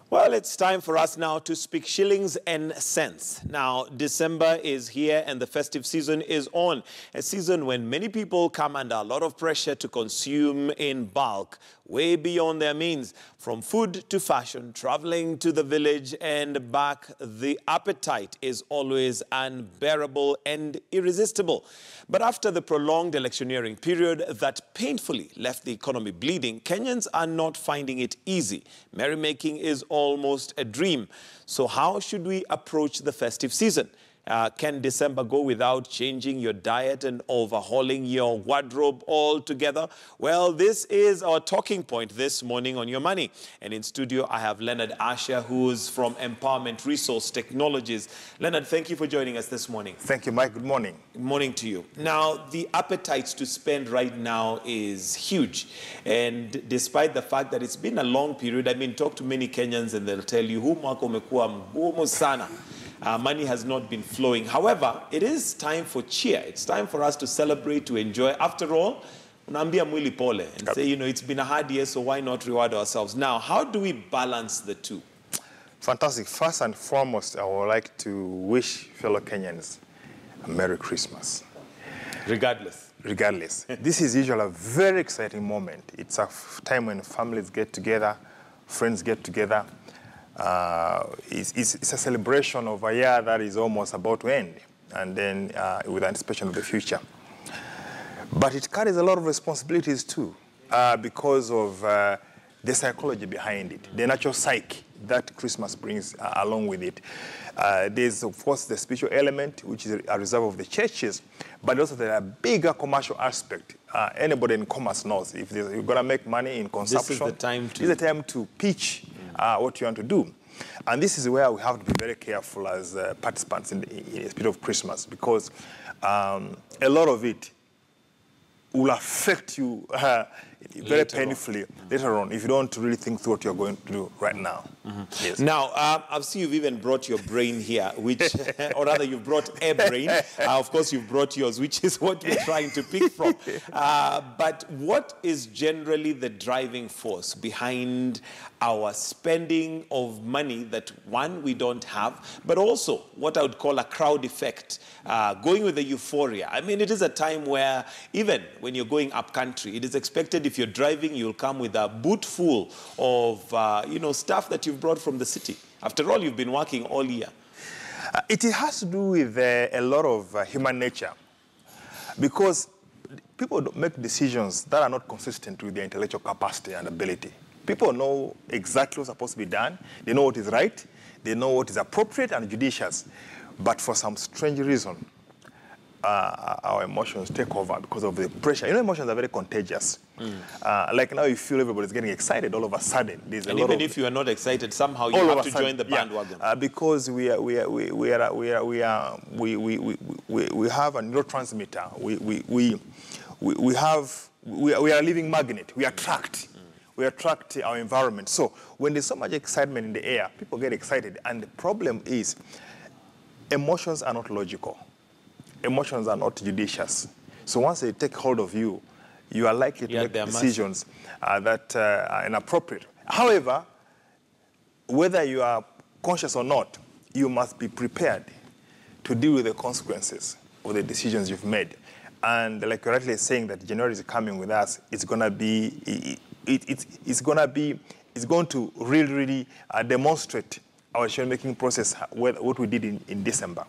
Well, it's time for us now to speak shillings and cents. Now, December is here and the festive season is on. A season when many people come under a lot of pressure to consume in bulk, way beyond their means. From food to fashion, traveling to the village and back, the appetite is always unbearable and irresistible. But after the prolonged electioneering period that painfully left the economy bleeding, Kenyans are not finding it easy. Merrymaking is almost a dream. So how should we approach the festive season? Can December go without changing your diet and overhauling your wardrobe altogether? Well, this is our talking point this morning on Your Money. And in studio, I have Leonard Asher, who's from Empowerment Resource Technologies. Leonard, thank you for joining us this morning. Thank you, Mike. Good morning. Good morning to you. Now, the appetite to spend right now is huge. And despite the fact that it's been a long period, I mean, talk to many Kenyans and they'll tell you, huu mwaka umekuwa mgumu sana. Money has not been flowing. However, it is time for cheer. It's time for us to celebrate, to enjoy. After all, unaambia mwili pole and say, it's been a hard year, so why not reward ourselves? Now, how do we balance the two? Fantastic. First and foremost, I would like to wish fellow Kenyans a Merry Christmas. Regardless. This is usually a very exciting moment. It's a time when families get together, friends get together. It's a celebration of a year that is almost about to end, and then with anticipation of the future. But it carries a lot of responsibilities too, because of the psychology behind it, the natural psyche that Christmas brings along with it. There's, of course, the spiritual element, which is a reserve of the churches, but also there's a bigger commercial aspect. Anybody in commerce knows if you're going to make money in consumption, this is the time to pitch what you want to do. And this is where we have to be very careful as participants in the spirit of Christmas, because a lot of it will affect you very painfully later on if you don't really think through what you're going to do right now. Yes. Now, I've seen you've even brought your brain here, which, or rather you've brought a brain. Of course, you've brought yours, which is what we're trying to pick from. But what is generally the driving force behind our spending of money that, one, we don't have, but also what I would call a crowd effect, going with the euphoria? I mean, it is a time where even when you're going up country, it is expected if you're driving, you'll come with a boot full of, stuff that you've brought from the city. After all, you've been working all year. It has to do with a lot of human nature, because people make decisions that are not consistent with their intellectual capacity and ability. People know exactly what's supposed to be done. They know what is right. They know what is appropriate and judicious. But for some strange reason, our emotions take over because of the pressure. Emotions are very contagious. Like now, you feel everybody's getting excited all of a sudden. And even if you are not excited, somehow you have to join the bandwagon. Because we have a neurotransmitter. We are a living magnet. We attract. We attract our environment. So when there's so much excitement in the air, people get excited. And the problem is, emotions are not logical. Emotions are not judicious. So once they take hold of you, you are likely to make decisions that are inappropriate. However, whether you are conscious or not, you must be prepared to deal with the consequences of the decisions you've made. And like you're rightly saying that January is coming with us, it's going to be... It's going to really demonstrate our decision-making process, what we did in December.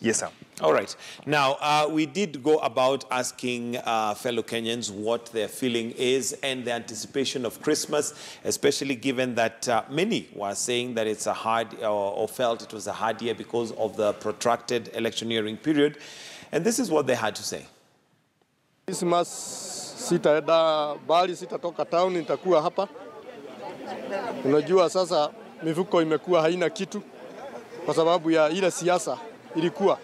Yes, sir. All right. Now, we did go about asking fellow Kenyans what their feeling is and the anticipation of Christmas, especially given that many were saying that it's a hard, or felt it was a hard year because of the protracted electioneering period. And this is what they had to say. Christmas sitaenda bali, sitatoka town, nitakuwa hapa. Unajua sasa mifuko imekuwa haina kitu kwa sababu ya ile siasa ilikuwa.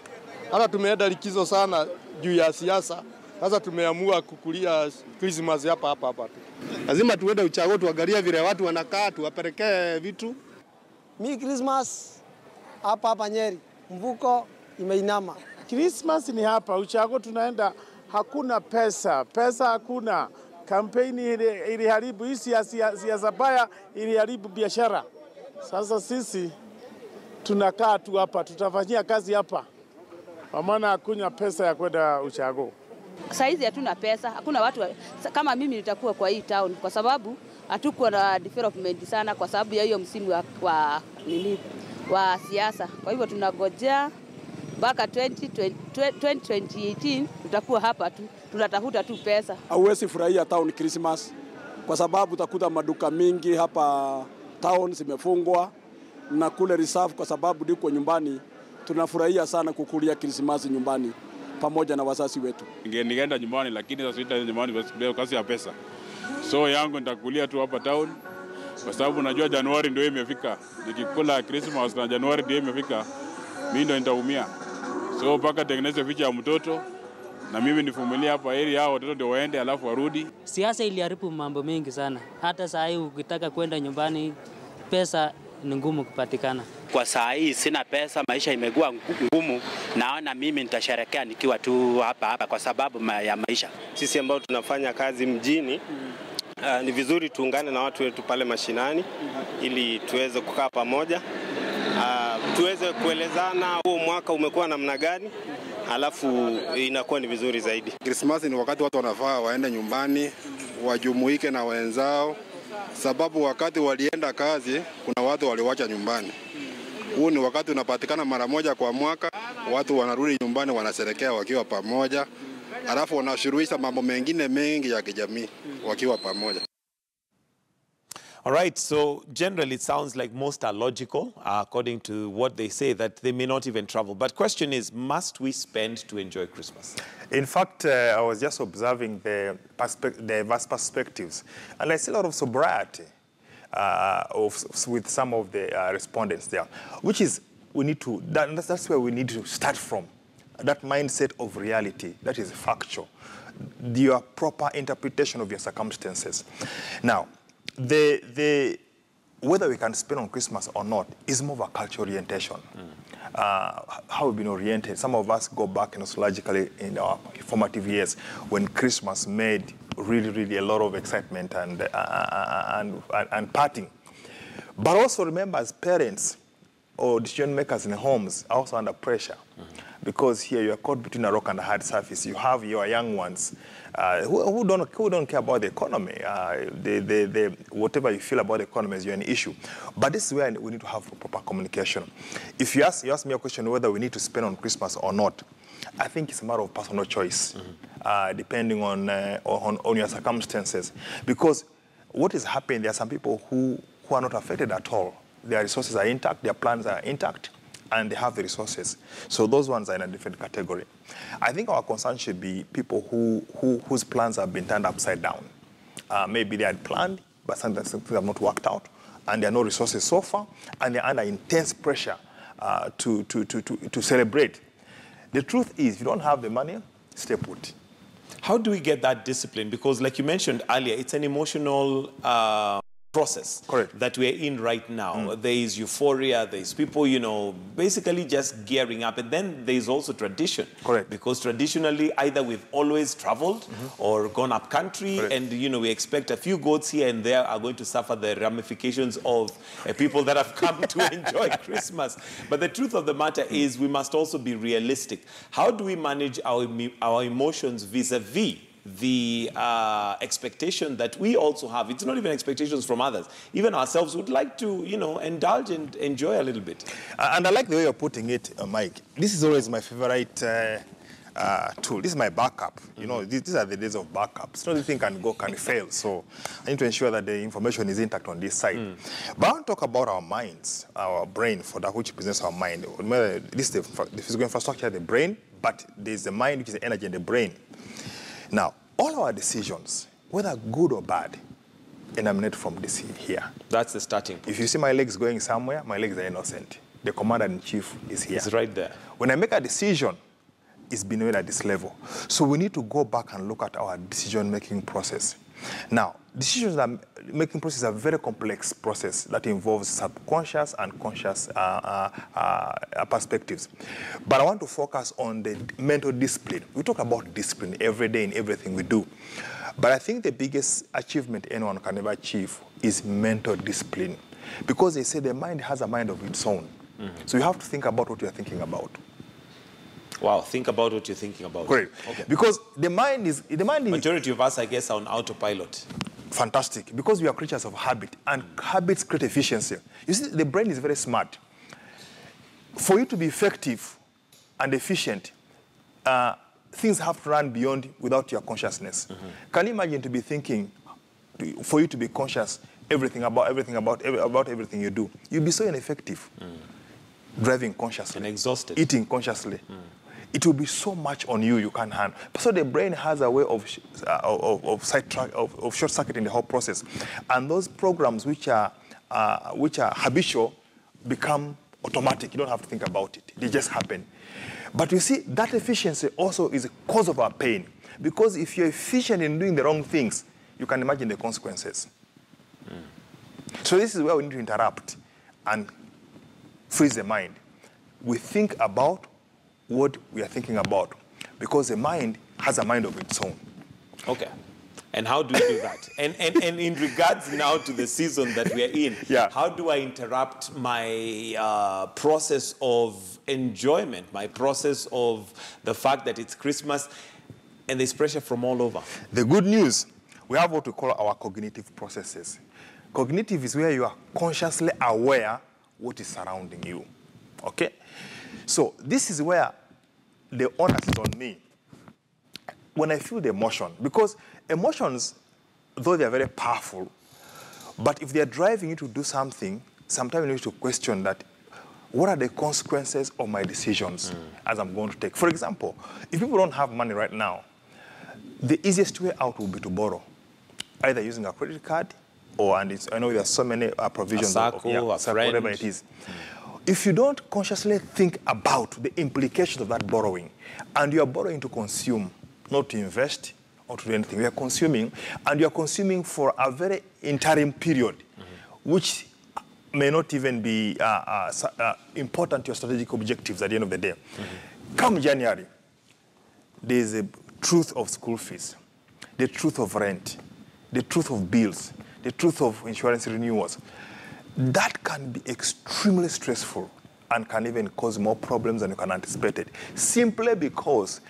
Hata tumeenda likizo sana juu ya siasa. Sasa tumeamua kukulia Christmas hapa tu. Lazima tuende uchaguzi, tuangalie vile watu wanakaa, tuwapelekee vitu. Mi Christmas hapa Nyeri, mvuko imeinama. Christmas ni hapa, uchaguzi tunaenda. Hakuna pesa hakuna. Kampeni iliharibu, hii siasa baya iliharibu biashara. Sasa sisi tunakaa tu hapa, tutafanyia kazi hapa, kwa maana hakuna pesa ya kwenda ushago. Saizi hatuna pesa, hakuna watu kama mimi nitakuwa kwa hii town kwa sababu hatuko na development sana kwa sababu ya hiyo msimu wa siasa. Kwa hivyo tunagojea mpaka 2018 tutakuwa hapa tu, tunatafuta tu pesa. Hauwezi furahia town Christmas kwa sababu utakuta maduka mingi hapa town zimefungwa na kule reserve kwa sababu ndiko nyumbani. Tunafurahia sana kukulia Christmas nyumbani pamoja na wazazi wetu. Ningeenda nyumbani lakini sasa sitaenda nyumbani kwa kazi ya pesa. So yangu nitakulia tu hapa town kwa sababu najua Januari ndio imefika. Nikikula Christmas na Januari ndio imefika, mimi ndio nitaumia. So mpaka tengeneze picha ya mtoto na mimi nifumilie hapa ili hao watoto ndio waende alafu warudi. Siasa iliharibu mambo mengi sana. Hata saa hii ukitaka kwenda nyumbani pesa ni ngumu kupatikana. Kwa saa hii sina pesa, maisha imekuwa ngumu. Naona mimi nitasherehekea nikiwa tu hapa kwa sababu ya maisha. Sisi ambao tunafanya kazi mjini ni vizuri tuungane na watu wetu pale mashinani ili tuweze kukaa pamoja, tuweze kuelezana huo mwaka umekuwa namna gani, alafu inakuwa ni vizuri zaidi. Christmas ni wakati watu wanafaa waende nyumbani, wajumuike na wenzao, sababu wakati walienda kazi kuna watu waliwacha nyumbani. Huu ni wakati unapatikana mara moja kwa mwaka, watu wanarudi nyumbani wanasherehekea wakiwa pamoja, alafu wanashuruhisha mambo mengine mengi ya kijamii wakiwa pamoja. All right, so generally it sounds like most are logical according to what they say, that they may not even travel. But question is, must we spend to enjoy Christmas? In fact, I was just observing the vast perspectives, and I see a lot of sobriety with some of the respondents there, which is that's where we need to start from. That mindset of reality, that is factual, your proper interpretation of your circumstances. Now, whether we can spend on Christmas or not is more of a cultural orientation. How we've been oriented. Some of us go back nostalgically in our formative years when Christmas made really a lot of excitement and partying. But also remember, as parents or decision makers in homes are also under pressure. Because here you are caught between a rock and a hard surface. You have your young ones who don't care about the economy. Whatever you feel about the economy is an issue. But this is where we need to have proper communication. If you ask me a question whether we need to spend on Christmas or not, I think it's a matter of personal choice, depending on your circumstances. Because what is happening, there are some people who are not affected at all. Their resources are intact, their plans are intact, and they have the resources. So those ones are in a different category. I think our concern should be people whose plans have been turned upside down. Maybe they had planned, but sometimes things have not worked out, and there are no resources so far, and they're under intense pressure to celebrate. The truth is, if you don't have the money, stay put. How do we get that discipline? Because like you mentioned earlier, it's an emotional process. Correct. That we're in right now. There is euphoria, there is people, basically just gearing up. And then there is also tradition. Correct. Because traditionally, either we've always traveled or gone up country. Correct. And, we expect a few goats here and there are going to suffer the ramifications of people that have come to enjoy Christmas. But the truth of the matter is we must also be realistic. How do we manage our emotions vis-a-vis the expectation that we also have? It's not even expectations from others. Even ourselves would like to, indulge and enjoy a little bit. And I like the way you're putting it, Mike. This is always my favorite tool. This is my backup. These are the days of backups. Not everything can fail. So I need to ensure that the information is intact on this side. But I want to talk about our minds, our brain, for that which represents our mind. This is the physical infrastructure, the brain, but there's the mind, which is the energy in the brain. Now, all our decisions, whether good or bad, emanate from this here. That's the starting point. If you see my legs going somewhere, my legs are innocent. The commander-in-chief is here. It's right there. When I make a decision, it's been made at this level. So we need to go back and look at our decision-making process. Now, decision-making process is a very complex process that involves subconscious and conscious perspectives. But I want to focus on the mental discipline. We talk about discipline every day in everything we do. But I think the biggest achievement anyone can ever achieve is mental discipline. Because they say the mind has a mind of its own. So you have to think about what you're thinking about. Wow, think about what you're thinking about. Great. Okay. Because the mind is... Majority of us, I guess, are on autopilot. Fantastic. Because we are creatures of habit, and habits create efficiency. You see, the brain is very smart. For you to be effective and efficient, things have to run beyond without your consciousness. Can you imagine to be thinking, for you to be conscious, about everything you do? You'll be so ineffective. Driving consciously. And exhausted. Eating consciously. It will be so much on you, you can't handle. So the brain has a way of short-circuiting the whole process. And those programs which are habitual become automatic. You don't have to think about it. They just happen. But you see, that efficiency also is a cause of our pain. Because if you're efficient in doing the wrong things, you can imagine the consequences. So this is where we need to interrupt and freeze the mind. We think about what we are thinking about, because the mind has a mind of its own. Okay. And how do we do that? And in regards now to the season that we are in, how do I interrupt my process of enjoyment, my process of the fact that it's Christmas and there's pressure from all over? The good news, we have what we call our cognitive processes. Cognitive is where you are consciously aware what is surrounding you. Okay? So this is where the onus is on me. When I feel the emotion, because emotions, though they are very powerful, but if they are driving you to do something, sometimes you need to question that, what are the consequences of my decisions as I'm going to take? For example, if people don't have money right now, the easiest way out will be to borrow, either using a credit card or, and I know there are so many provisions, whatever it is. If you don't consciously think about the implications of that borrowing, and you are borrowing to consume, not to invest or to do anything, you are consuming, and you are consuming for a very interim period, which may not even be important to your strategic objectives at the end of the day. Come January, there is a truth of school fees, the truth of rent, the truth of bills, the truth of insurance renewals. That can be extremely stressful and can even cause more problems than you can anticipate it, simply because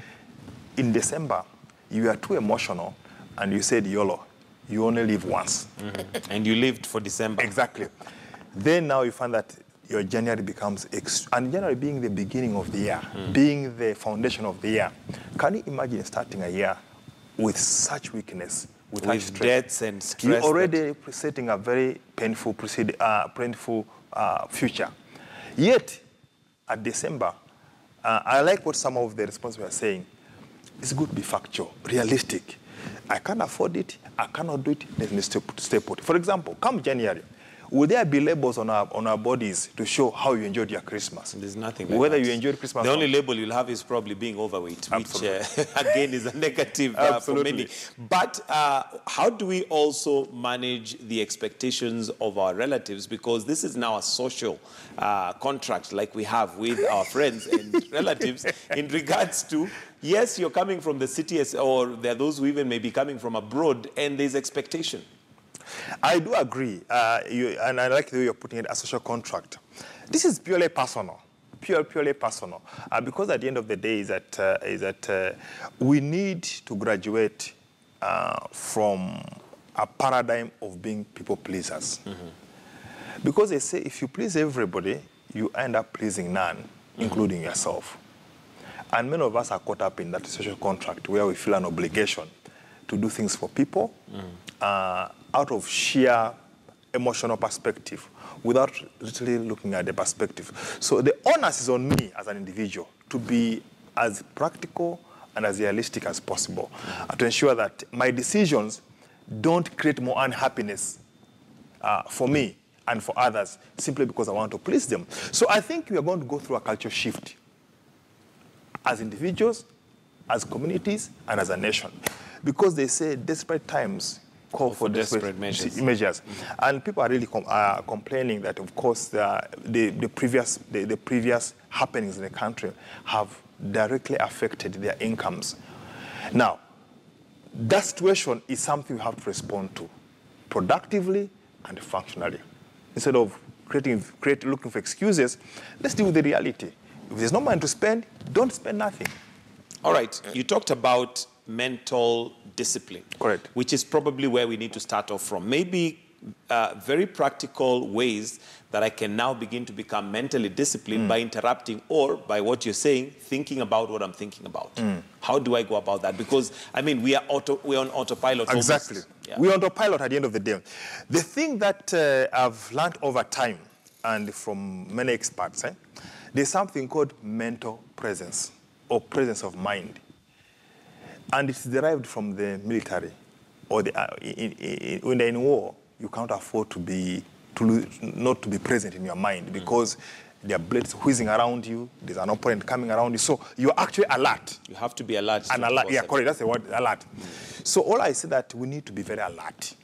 in December, you are too emotional and you said YOLO, you only live once. And you lived for December. Exactly. Then now you find that your January becomes, and January being the beginning of the year, being the foundation of the year. Can you imagine starting a year with such weakness? With debts and stress. You're already setting a very painful future. Yet, at December, I like what some of the responses were saying. It's good to be factual, realistic. I can't afford it, I cannot do it, let me stay put. For example, come January, will there be labels on our bodies to show how you enjoyed your Christmas? There's nothing like Whether that. you enjoyed Christmas. The only label you'll have is probably being overweight, which again is a negative for many. But how do we also manage the expectations of our relatives? Because this is now a social contract like we have with our friends and relatives in regards to, yes, you're coming from the city, or there are those who even may be coming from abroad, and there's expectation. I do agree, and I like the way you're putting it, a social contract. This is purely personal, purely personal, because at the end of the day is that we need to graduate from a paradigm of being people pleasers. Because they say if you please everybody, you end up pleasing none, including yourself. And many of us are caught up in that social contract where we feel an obligation to do things for people, out of sheer emotional perspective, without literally looking at the perspective. So the onus is on me as an individual to be as practical and as realistic as possible, to ensure that my decisions don't create more unhappiness for me and for others, simply because I want to please them. So I think we are going to go through a culture shift as individuals, as communities, and as a nation. Because they say desperate times call for desperate measures. And people are really complaining that, of course, the previous happenings in the country have directly affected their incomes. Now, that situation is something we have to respond to productively and functionally. instead of looking for excuses, let's deal with the reality. If there's no money to spend, don't spend nothing. All right, you talked about mental discipline. Correct. Which is probably where we need to start off from. Maybe very practical ways that I can now begin to become mentally disciplined by interrupting, or by what you're saying, thinking about what I'm thinking about. How do I go about that? Because, I mean, we're on autopilot. Exactly. Yeah. We're on autopilot at the end of the day. The thing that I've learned over time, and from many experts, there's something called mental presence, or presence of mind. And it's derived from the military, or when they're in war, you can't afford not to be present in your mind, because there are bullets whizzing around you, there's an opponent coming around you, so you're actually alert. You have to be alert. Yeah, correct, that's the word, alert. So all I say that we need to be very alert.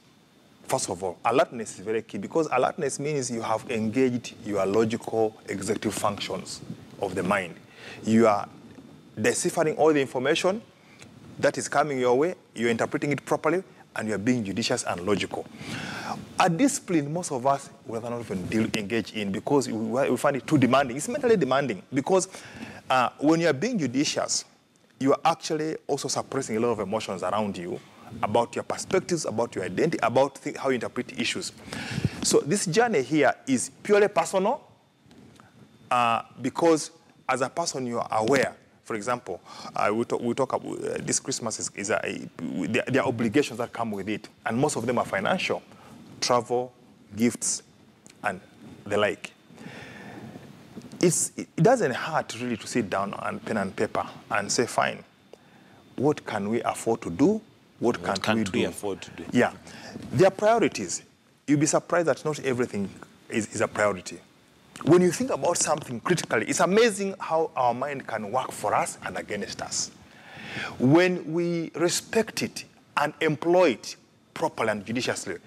First of all, alertness is very key, because alertness means you have engaged your logical executive functions of the mind. You are deciphering all the information that is coming your way, you're interpreting it properly, and you're being judicious and logical. A discipline most of us will not even engage in, because we find it too demanding. It's mentally demanding, because when you're being judicious, you are actually also suppressing a lot of emotions around you about your perspectives, about your identity, about how you interpret issues. So this journey here is purely personal, because as a person you are aware. For example, we talk about this Christmas there are obligations that come with it, and most of them are financial, travel, gifts, and the like. It doesn't hurt really to sit down on pen and paper and say, fine, what can we afford to do? What can't we afford to do? Yeah, there are priorities. You'll be surprised that not everything is a priority. When you think about something critically, it's amazing how our mind can work for us and against us. When we respect it and employ it properly and judiciously,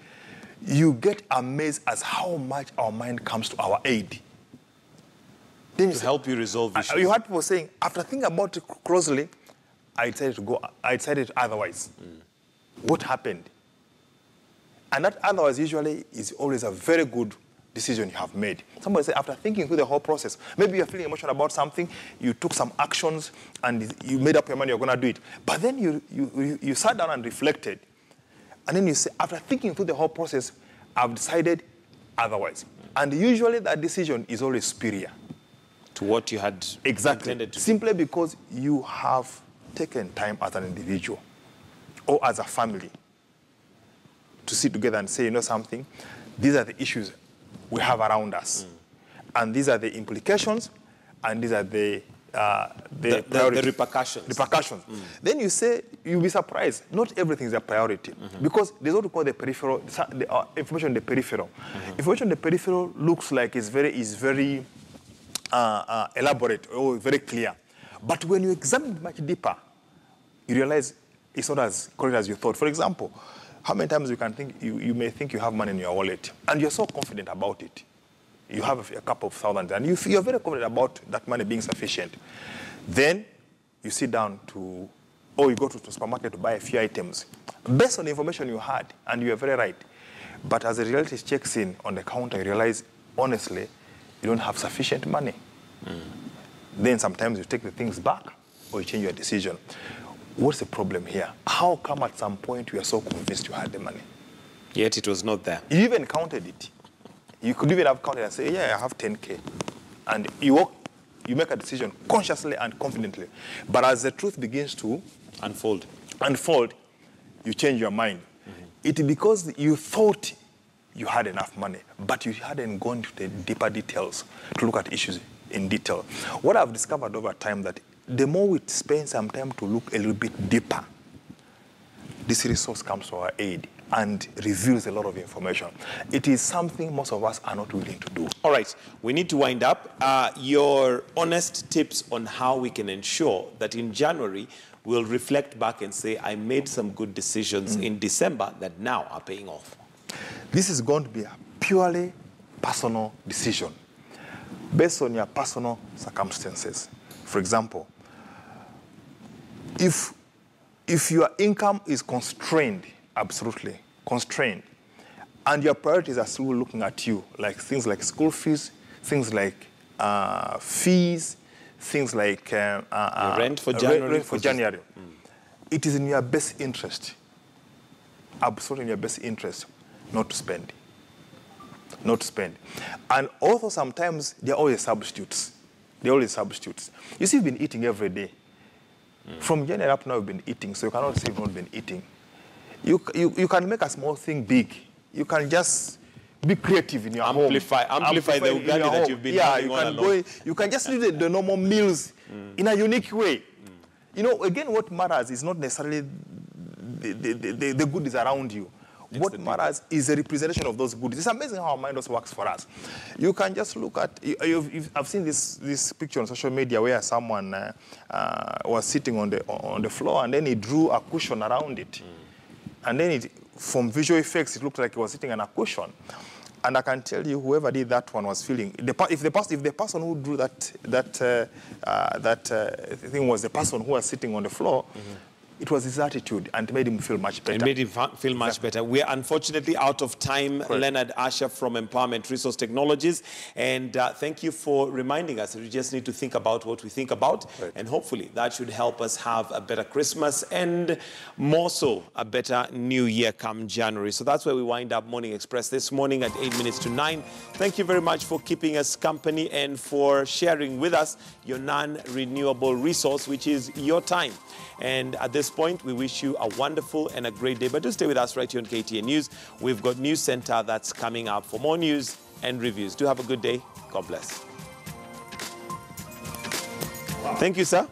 you get amazed as how much our mind comes to our aid. To help you resolve issues. You heard people saying, after thinking about it closely, I decided otherwise. What happened? And that otherwise usually is always a very good decision you have made. Somebody say, after thinking through the whole process, maybe you're feeling emotional about something, you took some actions, and you made up your mind you're going to do it. But then you sat down and reflected. And then you say, after thinking through the whole process, I've decided otherwise. And usually that decision is always superior to what you had intended to do. Simply because you have taken time as an individual or as a family to sit together and say, you know something, these are the issues we have around us. And these are the implications, and these are the repercussions. Then you say, you'll be surprised, not everything is a priority. Because there's what we call the peripheral, information in the peripheral. Information in the peripheral looks like it's very elaborate or very clear. But when you examine it much deeper, you realize it's not as correct as you thought. For example, how many times you may think you have money in your wallet, and you're so confident about it. You have a couple of thousands, and you're very confident about that money being sufficient. Then you sit down or you go to the supermarket to buy a few items, based on the information you had, and you're very right. But as the reality checks in on the counter, you realize, honestly, you don't have sufficient money. Then sometimes you take the things back, or you change your decision. What's the problem here? How come at some point you are so convinced you had the money? Yet it was not there. You even counted it. You could even have counted and say, yeah, I have 10K. And you make a decision consciously and confidently. But as the truth begins to unfold, you change your mind. It's because you thought you had enough money, but you hadn't gone to the deeper details to look at issues in detail. What I've discovered over time that the more we spend some time to look a little bit deeper, this resource comes to our aid and reveals a lot of information. It is something most of us are not willing to do. All right, we need to wind up. Your honest tips on how we can ensure that in January, we'll reflect back and say, I made some good decisions in December that now are paying off. This is going to be a purely personal decision based on your personal circumstances. For example, if your income is constrained, absolutely constrained, and your priorities are still looking at you, like things like school fees, things like fees, things like rent for January. It is in your best interest, absolutely in your best interest, not to spend. Not to spend. And also sometimes they're always substitutes. They're always substitutes. You see, you've been eating every day. From January up now, you've been eating, so you cannot say you've not been eating. You can make a small thing big. You can just be creative in your home. Amplify the Uganda that you've been having all along. You can just do the normal meals in a unique way. You know, again, what matters is not necessarily the goodies around you. What matters is the representation of those goodies. It's amazing how our mind also works for us. You can just look at, I've seen this picture on social media where someone was sitting on the floor and then he drew a cushion around it. And then from visual effects, it looked like he was sitting on a cushion. And I can tell you, whoever did that one was feeling. If the person who drew that thing was the person who was sitting on the floor, it was his attitude and made him feel much better. It made him feel much better. We are unfortunately out of time. Correct. Leonard Asher from Empowerment Resource Technologies. And thank you for reminding us that we just need to think about what we think about. Right. And hopefully that should help us have a better Christmas and more so a better New Year come January. So that's where we wind up Morning Express this morning at 8 minutes to 9. Thank you very much for keeping us company and for sharing with us your non-renewable resource, which is your time. And at this point, we wish you a wonderful and a great day. But do stay with us right here on KTN News. We've got News Center that's coming up for more news and reviews. Do have a good day. God bless. Thank you, sir.